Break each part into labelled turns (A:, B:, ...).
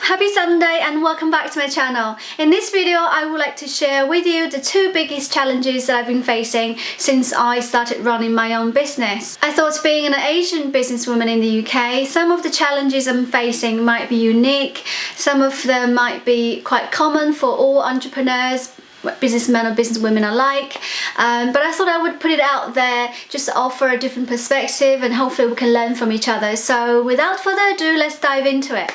A: Happy Sunday and welcome back to my channel. In this video I would like to share with you the two biggest challenges that I've been facing since I started running my own business. I thought, being an Asian businesswoman in the UK, some of the challenges I'm facing might be unique, some of them might be quite common for all entrepreneurs, businessmen or businesswomen alike, but I thought I would put it out there just to offer a different perspective and hopefully we can learn from each other. So without further ado, let's dive into it.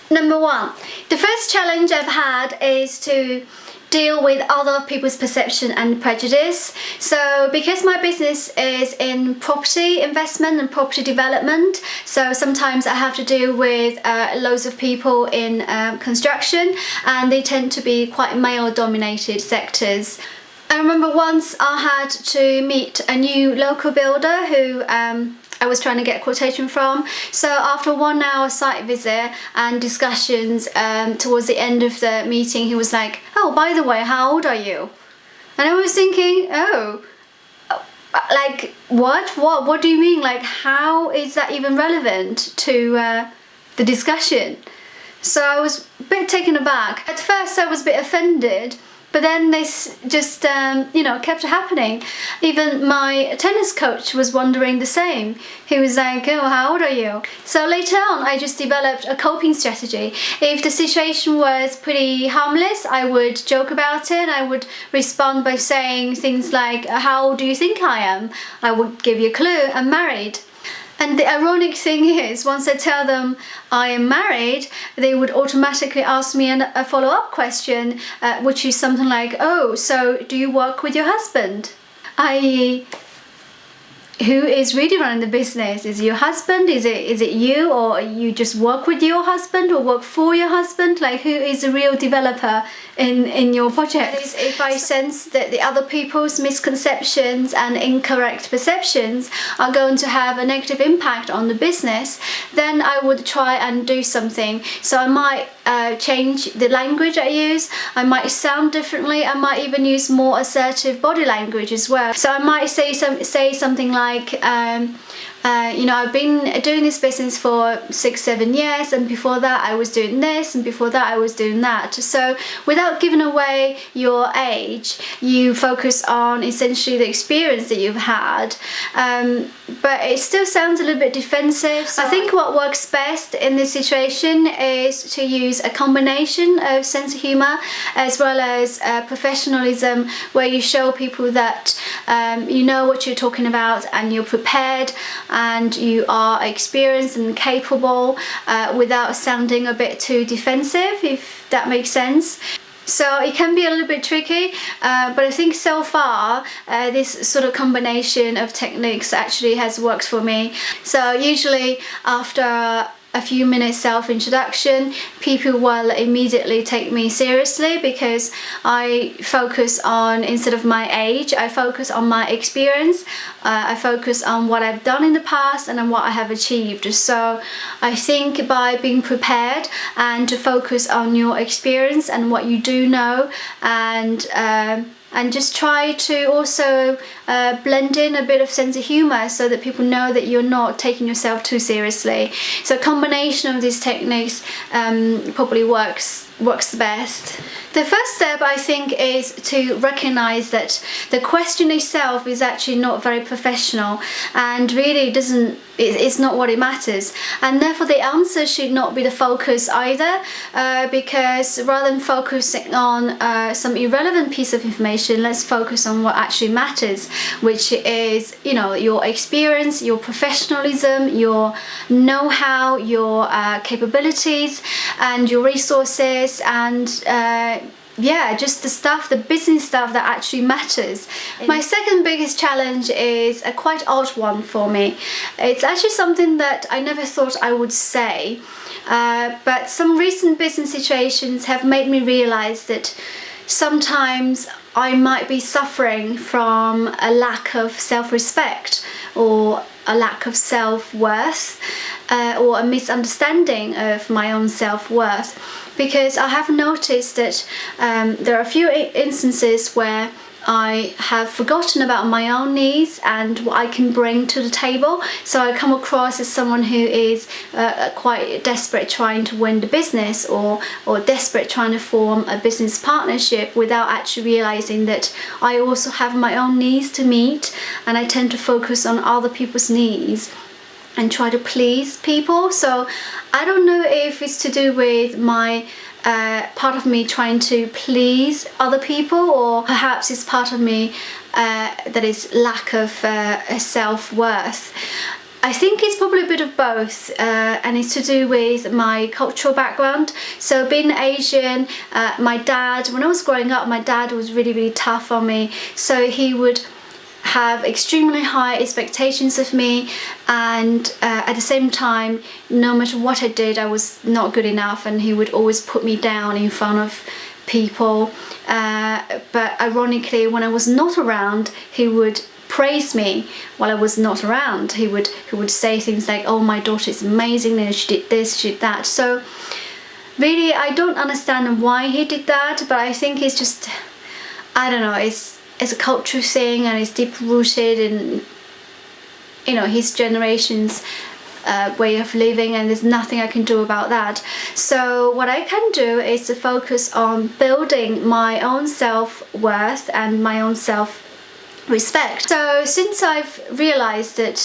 A: Number one, the first challenge I've had is to deal with other people's perception and prejudice. So because my business is in property investment and property development, so sometimes I have to deal with loads of people in construction, and they tend to be quite male dominated sectors. I remember once I had to meet a new local builder who I was trying to get a quotation from. So after 1 hour site visit and discussions, towards the end of the meeting, he was like, "Oh, by the way, how old are you?" And I was thinking, oh, like what do you mean? Like, how is that even relevant to the discussion? So I was a bit taken aback. At first I was a bit offended, but then this just, kept happening. Even my tennis coach was wondering the same. He was like, "Oh, how old are you?" So later on, I just developed a coping strategy. If the situation was pretty harmless, I would joke about it. I would respond by saying things like, "How old do you think I am?" I would give you a clue: I'm married. And the ironic thing is, once I tell them I am married, they would automatically ask me a follow-up question, which is something like, "Oh, so do you work with your husband?" I.e., who is really running the business? Is it your husband? Is it you? Or you just work with your husband or work for your husband? Like, who is the real developer in your project? If I sense that the other people's misconceptions and incorrect perceptions are going to have a negative impact on the business, then I would try and do something. So I might change the language I use. I might sound differently. I might even use more assertive body language as well. So I might say something like, I've been doing this business for 6-7 years, and before that I was doing this, and before that I was doing that. So without giving away your age, you focus on essentially the experience that you've had, but it still sounds a little bit defensive. So I think what works best in this situation is to use a combination of sense of humor as well as professionalism, where you show people that you know what you're talking about and you're prepared and you are experienced and capable, without sounding a bit too defensive, if that makes sense. So it can be a little bit tricky, but I think so far this sort of combination of techniques actually has worked for me. So usually after a few minutes self-introduction, people will immediately take me seriously, because I focus on, instead of my age, I focus on my experience. I focus on what I've done in the past and on what I have achieved. So I think by being prepared and to focus on your experience and what you do know, and just try to also blend in a bit of sense of humor so that people know that you're not taking yourself too seriously. So a combination of these techniques probably works the best. The first step, I think, is to recognize that the question itself is actually not very professional, and really it's not what it matters, and therefore the answer should not be the focus either, because rather than focusing on some irrelevant piece of information, let's focus on what actually matters, which is, your experience, your professionalism, your know-how, your capabilities and your resources, and just the business stuff that actually matters. My second biggest challenge is a quite odd one for me. It's actually something that I never thought I would say, but some recent business situations have made me realize that sometimes I might be suffering from a lack of self-respect, or a lack of self-worth, or a misunderstanding of my own self-worth, because I have noticed that there are a few instances where I have forgotten about my own needs and what I can bring to the table. So I come across as someone who is quite desperate trying to win the business, or desperate trying to form a business partnership, without actually realizing that I also have my own needs to meet, and I tend to focus on other people's needs and try to please people. So I don't know if it's to do with my part of me trying to please other people, or perhaps it's part of me that is lack of self-worth. I think it's probably a bit of both, and it's to do with my cultural background. So being Asian, my dad, when I was growing up, my dad was really tough on me. So he would have extremely high expectations of me, and at the same time, no matter what I did, I was not good enough, and he would always put me down in front of people. But ironically, when I was not around, he would praise me while I was not around. He would say things like, "Oh, my daughter is amazing, and she did this, she did that." So really, I don't understand why he did that, but I think it's just, I don't know, it's a cultural thing, and it's deep rooted in, you know, his generation's way of living, and there's nothing I can do about that. So what I can do is to focus on building my own self-worth and my own self-respect. So since I've realized that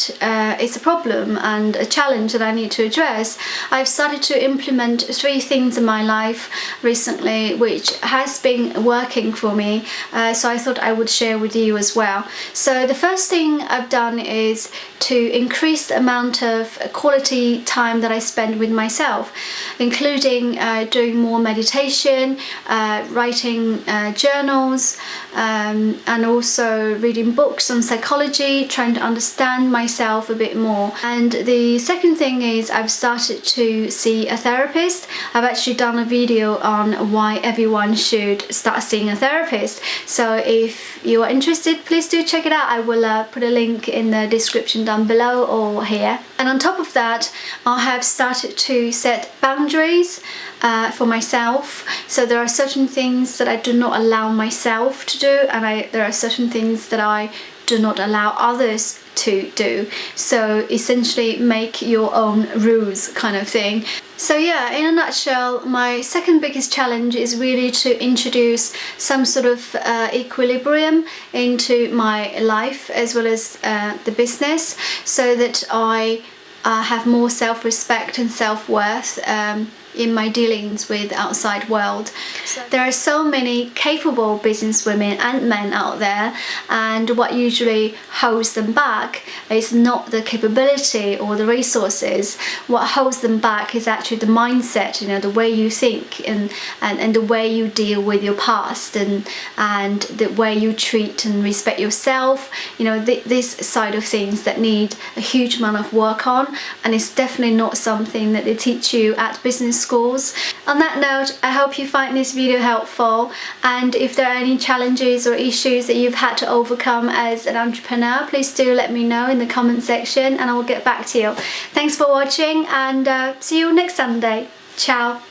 A: it's a problem and a challenge that I need to address, I've started to implement 3 things in my life recently which has been working for me, so I thought I would share with you as well. So the first thing I've done is to increase the amount of quality time that I spend with myself, including doing more meditation, writing journals, and also reading books on psychology, trying to understand myself a bit more. And the second thing is I've started to see a therapist. I've actually done a video on why everyone should start seeing a therapist. So if you are interested, please do check it out. I will put a link in the description down below or here. And on top of that, I have started to set boundaries for myself. So there are certain things that I do not allow myself to do, and there are certain things that I do not allow others to do. So essentially make your own rules kind of thing. So yeah, in a nutshell, my second biggest challenge is really to introduce some sort of equilibrium into my life as well as the business, so that I have more self-respect and self-worth in my dealings with outside world. So there are so many capable businesswomen and men out there, and what usually holds them back is not the capability or the resources. What holds them back is actually the mindset, you know, the way you think and the way you deal with your past, and the way you treat and respect yourself. You know, this side of things that need a huge amount of work on, and it's definitely not something that they teach you at business schools. On that note, I hope you find this video helpful, and if there are any challenges or issues that you've had to overcome as an entrepreneur, please do let me know in the comment section and I will get back to you. Thanks for watching, and see you next Sunday. Ciao.